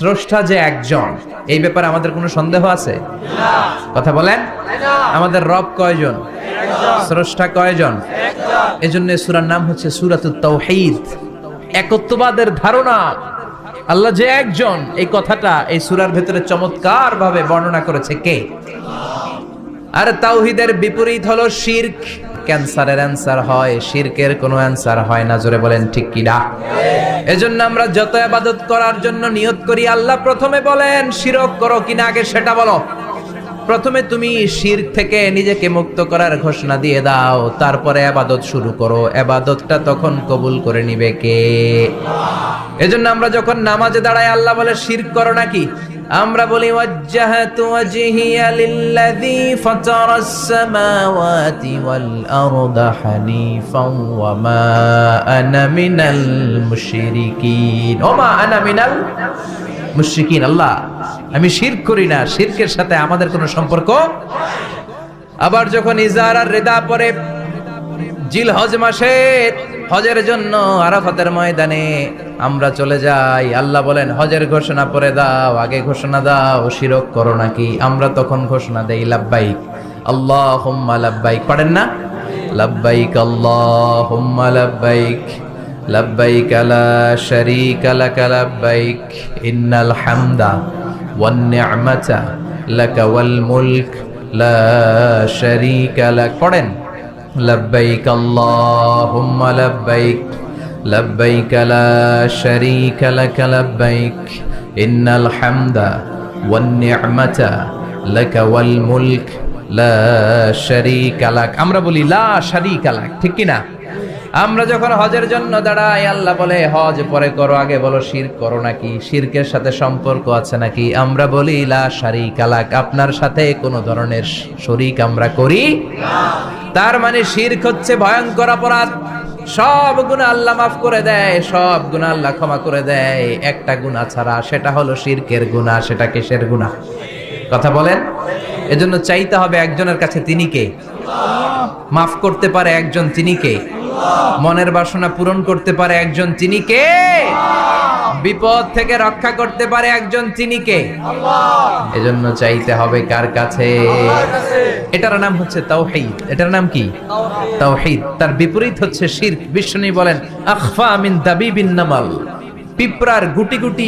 স্রষ্টা যে একজন, এই ব্যাপারে আমাদের কোনো সন্দেহ আছে? কথা বলেন। আমাদের রব কয়জন? স্রষ্টা কয়জন? এজন্য সূরার নাম হচ্ছে সূরাতুত তাওহীদ, একত্ববাদের ধারণা। আল্লাহ যে একজন, এই কথাটা এই সূরার ভেতরে চমৎকার ভাবে বর্ণনা করেছে কে? আর তাওহীদের বিপরীত হলো শিরক। ক্যান্সারের অ্যান্সার হয়, শিরকের কোনো অ্যান্সার হয় না। জোরে বলেন ঠিক কি না? এজন্য আমরা যত ইবাদত করার জন্য নিয়ত করি, আল্লাহ প্রথমে বলেন শিরক করো কিনা আগে সেটা বলো। প্রথমে তুমি শিরক থেকে নিজেকে মুক্ত করার ঘোষণা দিয়ে দাও, তারপরে ইবাদত শুরু করো। ইবাদতটা তখন কবুল করে নিবে কে? এজন্য আমরা যখন নামাজে দাঁড়াই আল্লাহ বলে শিরক করো নাকি? আমরা বলি ওয়াজ্জাহাতু ওয়াজহিয়া লিল্লাযী ফাতারাস সামাওয়াতি ওয়াল আরদা হানিফান ওয়া মা আনা মিনাল মুশরিকিন। ওমা আনা মিনাল মুশরিকিন। আল্লাহ, আমি শিরক করি না, শিরকের সাথে আমাদের কোনো সম্পর্ক। আবার যখন ইজার আর রিদা পরে জিলহজ মাসে হজের জন্য আরাফাতের ময়দানে আমরা চলে যাই, আল্লাহ বলেন হজের ঘোষণা পরে দাও, আগে ঘোষণা দাও শিরক করো নাকি? আমরা তখন ঘোষণা দেই লাব্বাইক আল্লাহুম্মা লাব্বাইক। পড়েন না? লাব্বাইক আল্লাহুম্মা লাব্বাইক লাব্বাইক লা শারীকা লাক লাব্বাইক ইন্নাল হামদা ওয়ান নি'মাতা লাকা ওয়াল মুলক লা শারীকা লাক। পড়েন লব্বাইক আল্লাহুম্মা লব্বাইক লব্বাইক লা শারীকা লাক লব্বাইক ইন্নাল হামদা ওয়ান নি'মাতা লাকা ওয়াল মুলক লা শারীকা লাক। আমরা বলি লা শারীকা লাক, ঠিক কি না? আমরা যখন হজের জন্য দাঁড়াই আল্লাহ বলে হজ পরে করো, আগে বলো শিরক করো নাকি? শিরকের সাথে সম্পর্ক আছে নাকি? আমরা বলি লা শারীকা লাক, আপনার সাথে কোনো ধরনের শরীক আমরা করি না। তার মানে শিরক হচ্ছে ভয়ঙ্কর অপরাধ। সব গুনাহ আল্লাহ মাফ করে দেয়, সব গুনাহ আল্লাহ ক্ষমা করে দেয়, একটা গুনাহ ছাড়া, সেটা হলো শিরকের গুনাহ। সেটা কিসের গুনাহ? কথা বলেন। এজন্য চাইতে হবে একজনের কাছে, তিনি কে? মাফ করতে পারে একজন, তিনি কে? মনের বাসনা পূরণ করতে পারে একজন, তিনি কে? বিপদ থেকে রক্ষা করতে পারে একজন, তিনি কে? এজন্য চাইতে হবে কার কাছে? এটার নাম হচ্ছে তাওহীদ। এটার নাম কি? তাওহীদ। তার বিপরীত হচ্ছে শিরক। বিষ্ণু বলেন আখফা মিন দাবিবিন নামাল, পিঁপড়ার গুটি গুটি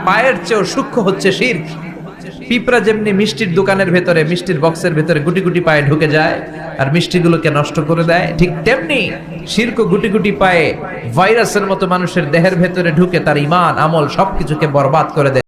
পায়ের চেয়েও সূক্ষ্ম হচ্ছে শিরক। পিঁপড়া যেমনি মিষ্টির দোকানের ভেতরে, মিষ্টির বক্সের ভেতরে গুটি গুটি পায়ে ঢুকে যায় আর মিষ্টিগুলোকে নষ্ট করে দেয়, ঠিক তেমনি শিরক গুটি গুটি পায়ে ভাইরাসের মতো মানুষের দেহের ভেতরে ঢুকে তার ঈমান আমল সবকিছুকে বরবাদ করে দেয়।